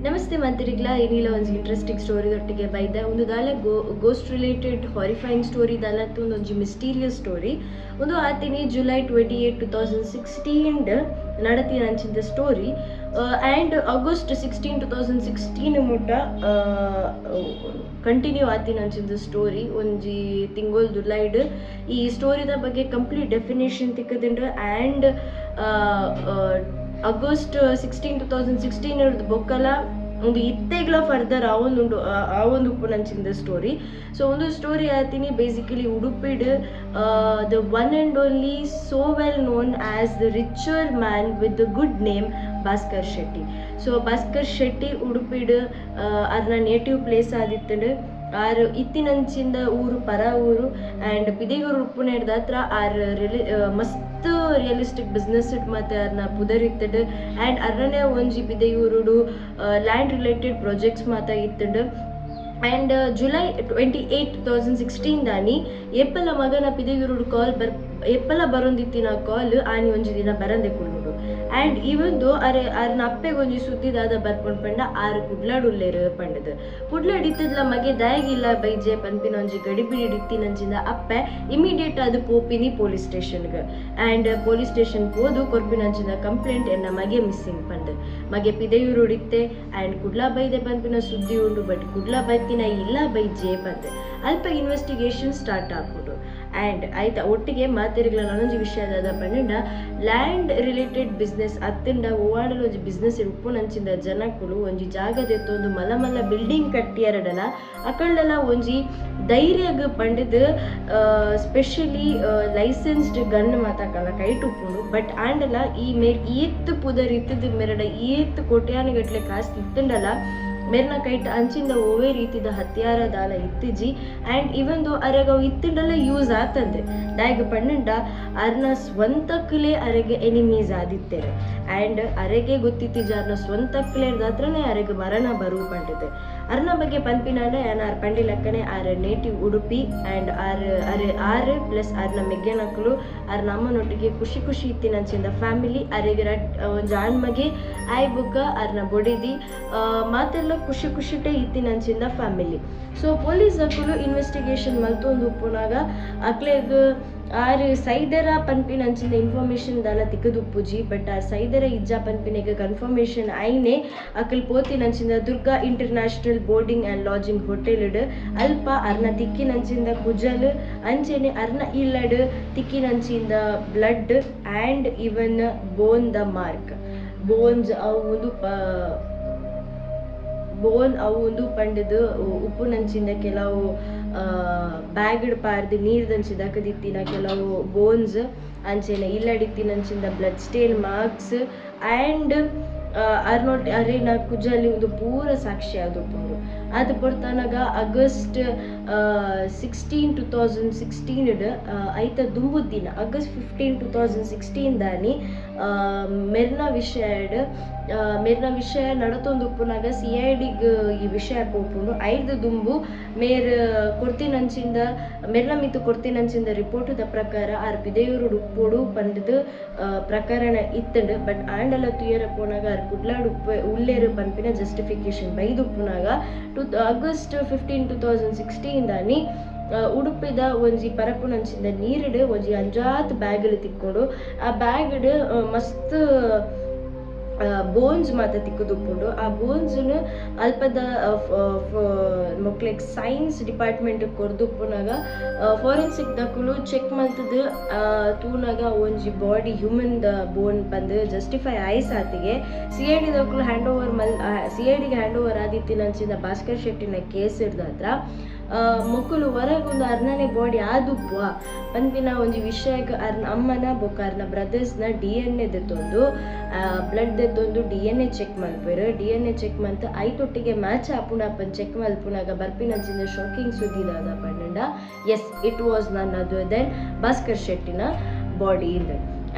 ನಮಸ್ತೆ ಮಂತ್ರಿಗ್ಲ ಏನಿಲ್ಲ ಒಂದು ಇಂಟ್ರೆಸ್ಟಿಂಗ್ ಸ್ಟೋರಿ ಒಟ್ಟಿಗೆ ಬೈದೆ ಒಂದು ದಾಲೆ ಗೋಸ್ಟ್ ರಿಲೇಟೆಡ್ ಹಾರಿಫೈಯಿಂಗ್ ಸ್ಟೋರಿ ದಾಲತ್ತು ಒಂದು ಮಿಸ್ಟೀರಿಯಸ್ ಸ್ಟೋರಿ ಒಂದು ಆತಿನಿ ಜುಲೈ 28, 2016 ನಡತಿನ ಅಂಚಿನ ಸ್ಟೋರಿ ಆ್ಯಂಡ್ ಆಗಸ್ಟ್ 16, 2016 ಮುಟ್ಟ ಕಂಟಿನ್ಯೂ ಆತಿನ ಅಂಚಿನ ಸ್ಟೋರಿ ಒಂಜಿ ತಿಂಗಳು ದುಲೈಡ್ ಈ ಸ್ಟೋರಿದ ಬಗ್ಗೆ ಕಂಪ್ಲೀಟ್ ಡೆಫಿನೇಷನ್ ತಿಕ್ಕದಿಂಡು ಆ್ಯಂಡ್ ಆಗಸ್ಟ್ 16, 2016 ಬೊಕ್ಕಲ ಒಂದು ಇತ್ತೆಗ್ಲ ಫರ್ದರ್ ಆ ಒಂದು ಉಪ್ಪುನಂಚಿಂದ ಸ್ಟೋರಿ. ಸೊ ಒಂದು ಸ್ಟೋರಿ ಆತೀನಿ ಬೇಸಿಕಲಿ ಉಡುಪಿಡ್ the one and only so well known as the richer man with the good name Bhaskar Shetty. So Bhaskar Shetty ಉಡುಪಿಡ್ ಅದನ್ನ ನೇಟಿವ್ ಪ್ಲೇಸ್ ಆದಿತ್ತಂಡು ಆರು ಇತ್ತಿನಂಚಿಂದ ಊರು ಪರ ಊರು ಆ್ಯಂಡ್ ಪಿದಿಗೂರು ಉಪ್ಪುನ ಹಿಡ್ದ ಹತ್ರ ಆರ್ ಮಸ್ತ್ ರಿಯಲಿಸ್ಟಿಕ್ ಬಿಸ್ನೆಸ್ ಮತ್ತು ಅದನ್ನ ಪುದರಿತ್ತಡು ಆ್ಯಂಡ್ ಅರ್ರನೇ ಒಂಜಿ ಪಿದಿಗೂರುಡು ಲ್ಯಾಂಡ್ ರಿಲೇಟೆಡ್ ಪ್ರಾಜೆಕ್ಟ್ಸ್ ಮಾತ ಇತ್ತಂಡು. ಆ್ಯಂಡ್ ಜುಲೈ 28, 2016 ದಾನಿ ಏಪಲ ಮಗನ ಪಿದಿಗೂರುಡು ಏಪಲ ಬರೊಂದಿತ್ತಿನ ಕಾಲ್ ಆನಿ ಒಂಜಿ ದಿನ ಬರಂದೆ ಕುಳ್ಳುಡು ಆ್ಯಂಡ್ ಇವೊಂದು ಅರ್ನ ಅಪ್ಪೆಗೆ ಒಂಜಿ ಸುದ್ದಿದಾದ ಬರ್ಕೊಂಡು ಪಂಡ ಆರು ಕುಡ್ಲಾಡುಲ್ಲೇರು ಪಂಡದು ಕುಡ್ಲಾಡ್ ಇತ್ತದ್ಲ ಮಗೆ ದಯಗಿಲ್ಲ ಬೈಜೆ ಪನ್ಪಿನ ಒಂಜಿ ಗಡಿಬಿಡಿ ಇತ್ತಿನಂಚಿಂದ ಅಪ್ಪೆ ಇಮಿಡಿಯೇಟ್ ಅದು ಪೋಪಿನಿ ಪೊಲೀಸ್ ಸ್ಟೇಷನ್ಗೆ ಆ್ಯಂಡ್ ಪೊಲೀಸ್ ಸ್ಟೇಷನ್ ಹೋದು ಕೊರ್ಪಿನಂಚಿಂದ ಕಂಪ್ಲೇಂಟ್ ಎನ್ನ ಮಗೆ ಮಿಸ್ಸಿಂಗ್ ಪಂಡ್ ಮಗೆ ಪಿದೆಯೂರು ಇತ್ತೆ ಆ್ಯಂಡ್ ಕುಡ್ಲಾ ಬೈದೆ ಪನ್ಪಿನ ಸುದ್ದಿ ಉಂಡು ಬಟ್ ಕುಡ್ಲಾ ಬೈತಿನ ಇಲ್ಲ ಬೈಜೆ ಬಂದೆ ಅಲ್ಪ ಇನ್ವೆಸ್ಟಿಗೇಷನ್ ಸ್ಟಾರ್ಟ್ ಆಗ್ಬಿಡು ಆ್ಯಂಡ್ ಆಯ್ತಾ ಒಟ್ಟಿಗೆ ಮಾತಿರಿಗಳ ನಾನೊಂದು ವಿಷಯದ ಪಂಡ ಲ್ಯಾಂಡ್ ರಿಲೇಟೆಡ್ ಬಿಸ್ನೆಸ್ ಅತ್ತಿಂದ ಓವಾಡಲು ಒಂಜಿ ಬಿಸ್ನೆಸ್ ಉಪ್ಪುನಂಚಿಂದ ಜನಕ್ಕಳು ಒಂಜಿ ಜಾಗದೆತ್ತು ಒಂದು ಮಲ್ಲ ಬಿಲ್ಡಿಂಗ್ ಕಟ್ಟಿಯರಡಲ ಅಕಂಡಲ ಒಂಜಿ ಧೈರ್ಯಗ್ ಪಂಡದು ಸ್ಪೆಷಲಿ ಲೈಸೆನ್ಸ್ಡ್ ಗನ್ ಮಾತಾಕಲ್ಲ ಕೈಟ್ ಉಪ್ಪುಂಡು ಬಟ್ ಆಂಡಲ ಈ ಈತ್ ಪುದರ್ ಇತ್ತದ ಮೆರಡ ಈತ್ ಕೋಟ್ಯಾನುಗಟ್ಲೆ ಕಾಸು ಇತ್ತಂಡಲ ಮೇರ್ನ ಕೈಟ್ ಅಂಚಿಂದ ಓವೇ ರೀತಿದ ಹತ್ಯಾರ ದಾಲ ಇತ್ತಿಜಿ ಆ್ಯಂಡ್ ಇವಂದು ಅರೆಗ ಇತ್ತಿಂಡಲ್ಲ ಯೂಸ್ ಆತಂದೆ ದಾಯಗ ಪಣ್ಣಂಡ ಅರ್ನ ಸ್ವಂತಕ್ಕಲೇ ಅರೆಗೆ ಎನಿಮೀಸ್ ಆದಿತ್ತೇರೆ ಆ್ಯಂಡ್ ಅರೆಗೆ ಗೊತ್ತಿತ್ತಿಜ ಅರ್ನ ಸ್ವಂತಕ್ಕಲೇ ಹತ್ರನೇ ಅರೆಗೆ ಮರಣ ಬರು ಪಂಡಿದೆ ಅರ್ನ ಬಗ್ಗೆ ಪನ್ಪಿನಾಂಡ ಆರ್ ಪಂಡಿ ಲೆಕ್ಕನೆ ಆರ್ ನೇಟಿವ್ ಉಡುಪಿ ಆ್ಯಂಡ್ ಆರ್ ಪ್ಲಸ್ ಅರ್ನ ಮೆಗ್ಗೆನಕ್ಕಲು ಅರ್ನ ಅಮ್ಮನೊಟ್ಟಿಗೆ ಖುಷಿ ಇತ್ತಿನಂಚಿಂದ ಫ್ಯಾಮಿಲಿ ಅರೆಗೆ ಒಂದು ಆಣ್ಮಗೆ ಆಯ್ ಬುಕ್ಕ ಅರ್ನ ಬೊಡಿದಿ ಮಾತೆಲ್ಲ ಖುಷಿಟೇ ಇತ್ತಿನಂಚಿಂದ ಫ್ಯಾಮಿಲಿ. ಸೊ ಪೊಲೀಸ್ ಅಕ್ಕಲು ಇನ್ವೆಸ್ಟಿಗೇಷನ್ ಮಲ್ತೊಂದು ಉಪ್ಪುನಾಗ ಅಕ್ಲೆಗ್ ಆರ್ ಸೈದರ ಪನ್ಪಿನಂಚಿಂದ ಇನ್ಫಾರ್ಮೇಷನ್ ದಾಲ ತಿಕ್ಕದುಪ್ಪುಜಿ ಬಟ್ ಆ ಸೈದರ ಇಜ್ಜ ಪನ್ಪಿನೆಗೆ ಕನ್ಫರ್ಮೇಷನ್ ಐನೆ ಅಕಲ್ ಪೋತಿನಂಚಿಂದ Durga international boarding and lodging ಹೋಟೆಲ್ಡ್ ಅಲ್ಪ ಅರ್ನ ತಿಕ್ಕಿನಂಚಿಂದ ಕುಜಲ್ ಅಂಚೆನೆ ಅರ್ನ ಇಲ್ಲಡ್ ತಿಕ್ಕಿನಂಚಿಂದ blood and even bone the mark bones ಅವು ಒಂದು ಪಂಡದು ಉಪ್ಪುನಂಚಿಂದ ಕೆಲವು ಬ್ಯಾಗ್ಡ್ ಪಾರ್ದು ನೀರ್ದಂಚಿದ ಕದಿತ್ತಿನ ಕೆಲವು ಬೋನ್ಸ್ ಅಂಚೆನೆ ಇಲ್ಲಡಿತ್ತಿನಂಚಿಂದ ಬ್ಲಡ್ ಸ್ಟೇನ್ ಮಾರ್ಕ್ಸ್ ಆ್ಯಂಡ್ ಅರೇನ ಕುಜಲ್ಲಿ ಒಂದು ಪೂರ ಸಾಕ್ಷಿ ಆದುಪ್ಪುಂಡು ಅದು ಪೊರ್ತನಾಗ ಆಗಸ್ಟ್ 16, 2016 ಐತ ದುಂಬುದ್ದಿನ ಆಗಸ್ಟ್ 15, 2016 ದಾನಿ ಮೆರ್ನ ವಿಷಯ ನಡತೊಂದು ಉಪ್ಪುನಾಗ CIDಗ್ ಈ ವಿಷಯ ಪೋಪುಂಡು ಐದು ದುಂಬು ಮೆರ್ನ ಮಿತ್ತು ಕೊರ್ತಿನಂಚಿಂದ ರಿಪೋರ್ಟದ ಪ್ರಕಾರ ಆರ್ ಪಿದೆಯೂರು ಉಪ್ಪೋಡು ಪಂಡದು ಪ್ರಕರಣ ಇತ್ತಂಡು ಬಟ್ ಆಂಡಲ ತುಯರ ಪೋನಾಗ ಆರ್ ಕುಡ್ಲಾಡು ಉಲ್ಲೇರು ಪನ್ಪಿನ ಜಸ್ಟಿಫಿಕೇಶನ್ ಬೈದು ಉಪ್ಪುನಾಗ ಆಗಸ್ಟ್ 15, 2016 ದಾನಿ ಉಡುಪಿದ ಒಂಜಿ ಪರಪುನಂಚಿಂದ ನೀರಿಡು ಒಂಜಿ ಅಂಜಾತ್ ಬ್ಯಾಗ್ಲು ತಿಕ್ಕೊಂಡು ಆ ಬ್ಯಾಗ್ಡ್ ಮಸ್ತ್ ಬೋನ್ಸ್ ಮಾತ ತಿಕ್ಕುದುಪ್ಪುಂಡು ಆ ಬೋನ್ಸ್ನು ಅಲ್ಪದ ಮೊಕ್ಲೆಗ್ ಸೈನ್ಸ್ ಡಿಪಾರ್ಟ್ಮೆಂಟ್ ಕೊರ್ದುಪ್ಪುನಾಗ ಫಾರೆನ್ಸಿಕ್ ದಕ್ಕಲು ಚೆಕ್ ಮಲ್ತದು ತೂನಾಗ ಒಂಜಿ ಬಾಡಿ ಹ್ಯೂಮನ್ ದ ಬೋನ್ ಬಂದು ಜಸ್ಟಿಫೈ ಆಯ್ಸಾತಿಗೆ CID ದಕ್ಕಲು CIDಗೆ ಹ್ಯಾಂಡ್ ಓವರ್ ಆದಿತ್ತಿನಂಚಿಂದ ಭಾಸ್ಕರ್ ಶೆಟ್ಟಿನ ಕೇಸ್ ಹಿಡ್ದ ಹತ್ರ ಮಕ್ಕಳು ಹೊರಗೊಂದು ಅರ್ನನೇ ಬಾಡಿ ಆದುಪ್ಪು ಪನ್ಪಿನ ಒಂಜಿ ವಿಷಯಕ್ಕೆ ಅರ್ನ ಅಮ್ಮನ ಬೊಕ್ಕ ಅರ್ನ ಬ್ರದರ್ಸ್ನ DNA ದೆತ್ತೊಂದು ಬ್ಲಡ್ ದೆತ್ತೊಂದು DNA ಚೆಕ್ ಮಲ್ಪೇರು DNA ಚೆಕ್ ಮಂತ್ ಐತೊಟ್ಟಿಗೆ ಮ್ಯಾಚ್ ಆಪುಣಪ್ಪನ್ ಚೆಕ್ ಮಲ್ಪುನಾಗ ಬರ್ಪಿನಂಚಿಂದ ಶಾಕಿಂಗ್ ಸುದ್ದಿದಾದ ಪಂಡ yes it was none other than Bhaskar ಶೆಟ್ಟಿನ ಬಾಡಿ ಇಂದ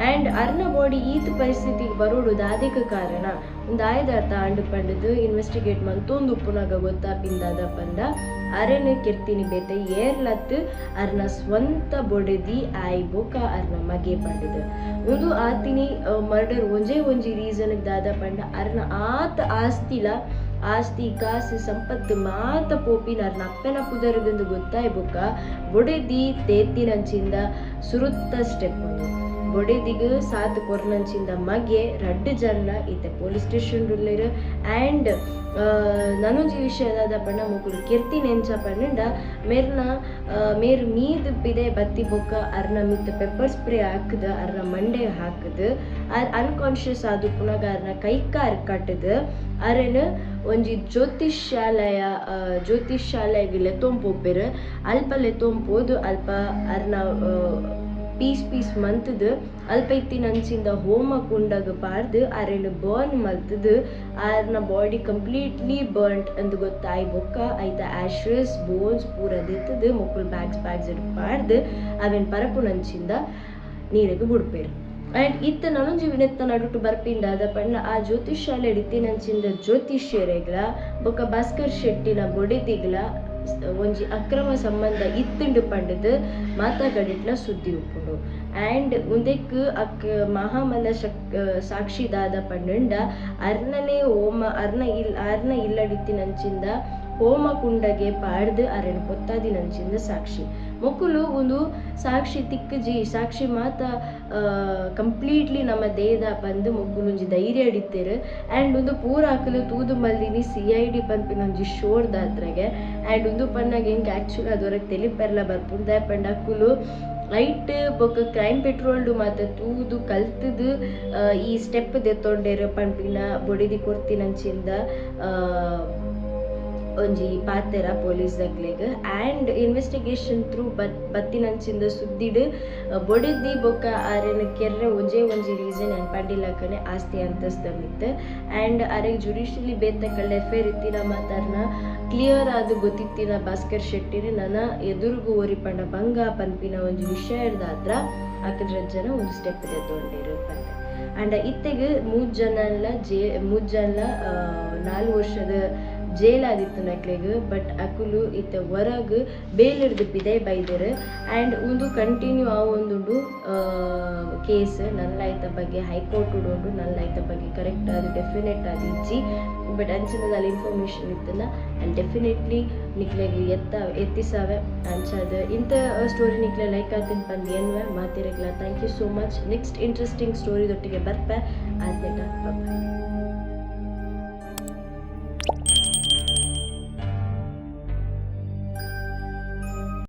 ಆ್ಯಂಡ್ ಅರ್ನ ಬಾಡಿ ಈತ ಪರಿಸ್ಥಿತಿಗೆ ಬರೋಡು ದಾದಿಕ ಕಾರಣ ಒಂದು ಆಯ್ದಾರ್ಥ ಆಂಡು ಪಂಡದು ಇನ್ವೆಸ್ಟಿಗೇಟ್ ಮಲ್ತೊಂದು ಉಪ್ಪುನಾಗ ಗೊತ್ತಾಪಿಂದಾದ ಪಂಡ ಅರೆನೆ ಕೆರ್ತಿನಿ ಬೇತೆ ಏರ್ಲತ್ತು ಅರ್ನ ಸ್ವಂತ ಬೊಡೆದಿ ಆಯ್ ಬೊಕ ಅರ್ನ ಮಗೆ ಪಂಡದು ಒಂದು ಆತಿನಿ ಮರ್ಡರ್ ಒಂಜಿ ರೀಸನ್ ದಾದ ಪಂಡ ಅರ್ನ ಆತ ಆಸ್ತಿಲ ಆಸ್ತಿ ಕಾಸು ಸಂಪತ್ತು ಮಾತ ಪೋಪಿನ ಅರ್ನ ಅಪ್ಪನ ಪುದರ್ಗಂದು ಗೊತ್ತಾಯ್ ಬೊಕ್ಕ ಬೊಡೆದಿ ತೇತಿನಂಚಿಂದ ಸುರುತ್ತ ಸ್ಟೆಪ್ ಒಂದು ಬೊಡೆದಿಗ ಸಾತ್ ಕೊರ್ನಂಚಿಂದ ಮಗೆ ರಡ್ಡು ಜನ ಇತ್ತೆ ಪೊಲೀಸ್ ಸ್ಟೇಷನ್ ರುಲ್ಲೇರು ಆ್ಯಂಡ್ ನನೊಂಜಿ ವಿಷಯದ ಪಂಡ ಮುಗುಲು ಕೆರ್ತಿ ನೆಂಚ ಪಂಡ ಮೇರ್ ಮೀದ್ ಪಿದೆ ಬತ್ತಿ ಬೊಕ್ಕ ಅರ್ನ ಮಿತ್ ಪೆಪ್ಪರ್ ಸ್ಪ್ರೇ ಹಾಕದ ಅರ್ನ ಮಂಡೆ ಹಾಕದ ಅನ್ಕಾನ್ಶಿಯಸ್ ಆದು ಪುನಗ ಅರ್ನ ಕೈಕಾರ್ ಕಟ್ಟದ ಅರೆನ್ ಒಂಜಿ ಜ್ಯೋತಿಷ್ಯಾಲಯಗಿಲೆ ತೊಂಪೊಪ್ಪೆರ್ ಅಲ್ಪ ತೊಂಪೋದು ಅಲ್ಪ ಅರ್ನ ಪೀಸ್ ಮಂತದ ಅಲ್ಪ ಇತ್ತಿನಂಚಿಂದ ಹೋಮ ಕುಂಡಗ ಪಾರ್ದು Aron burn ಮಲ್ತದ ಅರ್ನ body completely burnt ಅಂದ್ ಗೊತ್ತಾಯ್ ಬೊಕ್ಕ ಐತ ಆಶ್ರಸ್ ಬೋನ್ಸ್ ಪೂರ ದೆತ್ತದ ಮೊಕ್ಕುಲ್ ಬ್ಯಾಗ್ಸ್ ಪಾರ್ದು ಅವೆನ್ ಪರಪುನಂಚಿಂದ ನೀರಿಗೆ ಬುಡ್ಪೇರು ಆ್ಯಂಡ್ ಇತ್ತ ನನೊಂಜಿ ವಿನೆತ್ತ ನಡುಟು ಬರ್ಪಿಂಡ ಅದ ಪಂಡ ಆ ಜ್ಯೋತಿಷ್ಯಾಲಯ ಇತ್ತಿನಂಚಿಂದ ಜ್ಯೋತಿಷ್ಯರೆಗ್ಲ ಬೊಕ್ಕ ಭಾಸ್ಕರ್ ಶೆಟ್ಟಿನ ಬೊಡೆದಿಗ್ಲ ಒಂಜಿ ಅಕ್ರಮ ಸಂಬಂಧ ಇತ್ತುಂಡು ಪಂಡದು ಮಾತಾಗಡಿಟ್ಲ ಸುದ್ದಿ ಉಪ್ಪುಂಡು ಆ್ಯಂಡ್ ಮುಂದೆಕ್ ಮಹಾಮಲ್ಲ ಸಾಕ್ಷಿದಾದ ಪಂಡ ಅರ್ನನೇ ಹೋಮ ಅರ್ನ ಇಲ್ಲಡಿತ್ತಿನಂಚಿಂದ ಹೋಮ ಕುಂಡಗೆ ಪಾಡ್ದು ಅರೆನ್ ಪೊತ್ತಾದಿನಂಚಿಂದ ಸಾಕ್ಷಿ ಮೊಕ್ಕುಲು ಒಂದು ಸಾಕ್ಷಿ ಸಾಕ್ಷಿ ಮಾತ ಕಂಪ್ಲೀಟ್ಲಿ ನಮ್ಮ ದೇಹದ ಬಂದು ಮೊಕ್ಕುಲು ಒಂಜಿ ಧೈರ್ಯ ಹಿಡಿತೇರು ಆ್ಯಂಡ್ ಒಂದು ಪೂರ ಹಾಕಲು ತೂದು ಮಲ್ದಿನಿ CID ಪನ್ಪಿನ ಒಂಜಿ ಶೋರ್ದಾದ್ರಾಗೆ ಆ್ಯಂಡ್ ಒಂದು ಪನ್ನಾಗ ಹೆಂಗೆ ಆ್ಯಕ್ಚುಲಿ ಅದೊರಗೆ ತೆಲಿಪೆರ್ಲ ಬರ್ಪುಂದೆ ಪಂಡ ಅಕ್ಕುಲು ಲೈಟ್ ಬೊಕ್ಕ ಕ್ರೈಮ್ ಪೆಟ್ರೋಲ್ಡು ಮಾತ ತೂದು ಕಲ್ತದು ಈ ಸ್ಟೆಪ್ ದೆತ್ತೊಂಡೇರು ಪನ್ಪಿನ ಬೊಡಿದಿ ಕೊರ್ತಿನಂಚಿಂದ ಒಂಜಿ ಪಾತೆರ ಪೊಲೀಸ್ ದಕ್ಲೆಗ್ ಆ್ಯಂಡ್ ಇನ್ವೆಸ್ಟಿಗೇಷನ್ ಥ್ರೂ ಬತ್ತಿನಂಚಿಂದ ಸುದ್ದಿಡ್ ಬೊಡೆದಿ ಬೊಕ್ಕ ಅರೆನ ಕೆರ್ರೆ ಒಂಜಿ ರೀಸನ್ ಏನು ಪಂಡಿಲಕ್ಕನೆ ಆಸ್ತಿ ಅಂತಸ್ತ ಮಿತ್ ಆ್ಯಂಡ್ ಅರೆಗ್ ಜುಡಿಷಿಯಲಿ ಬೇತಕಳ್ಳ ಎಫ್ಐಆರ್ ಇತ್ತಿನ ಮಾತಾರ್ನ ಕ್ಲಿಯರ್ ಆದು ಗೊತ್ತಿತ್ತಿನ ಭಾಸ್ಕರ್ ಶೆಟ್ಟಿನ ನನ್ನ ಎದುರುಗು ಓರಿಪಂಡ ಭಂಗ ಪನ್ಪಿನ ಒಂಜಿ ವಿಷಯದಾದ್ರ ಅಕ್ಕಡ ಜನ ಒಂದು ಸ್ಟೆಪ್ ತೊಗೊಂಡಿರು ಪಂದೆ ಆ್ಯಂಡ್ ಇತ್ತೆಗ್ ಮೂಜ್ ಜನ 4 ವರ್ಷದ ಜೇಲ್ ಆದಿತ್ತು ನಕ್ಲೆಗ್ ಬಟ್ ಅಕುಲು ಇತ್ತ ಹೊರಗ್ ಬೇಲ್ ಹಿಡ್ದು ಪಿದೆ ಬೈದರ್ ಆ್ಯಂಡ್ ಒಂದು ಕಂಟಿನ್ಯೂ ಆ ಒಂದುಂಡು ಕೇಸ್ ನಲ್ಲಾಯ್ತ ಬಗ್ಗೆ ಹೈಕೋರ್ಟ್ ಉಂಡು ನಲ್ಲಾಯ್ತ ಬಗ್ಗೆ ಕರೆಕ್ಟ್ ಆದ ಡೆಫಿನೆಟ್ ಆದ ಇಜ್ಜಿ ಬಟ್ ಅಂಚಿನದ ಅಲ್ಲಿ ಇನ್ಫಾರ್ಮೇಷನ್ ಇತ್ತಲ್ಲ ಆ್ಯಂಡ್ ಡೆಫಿನೆಟ್ಲಿ ನಿಕ್ಲೆಗ್ ಎತ್ತಿಸಾವೆ ಅಂಚದ ಇಂಥ ಸ್ಟೋರಿ ನಿಕ್ಲೆ ಲೈಕ್ ಆತಿನ ಪಂದು ಏನ್ವೆ ಮಾತಿರಗ್ಲ thank you so much next interesting ಸ್ಟೋರಿದೊಟ್ಟಿಗೆ ಬರ್ಪೆ ಆದ್ಮೇಲೆ ಬಾಯ್.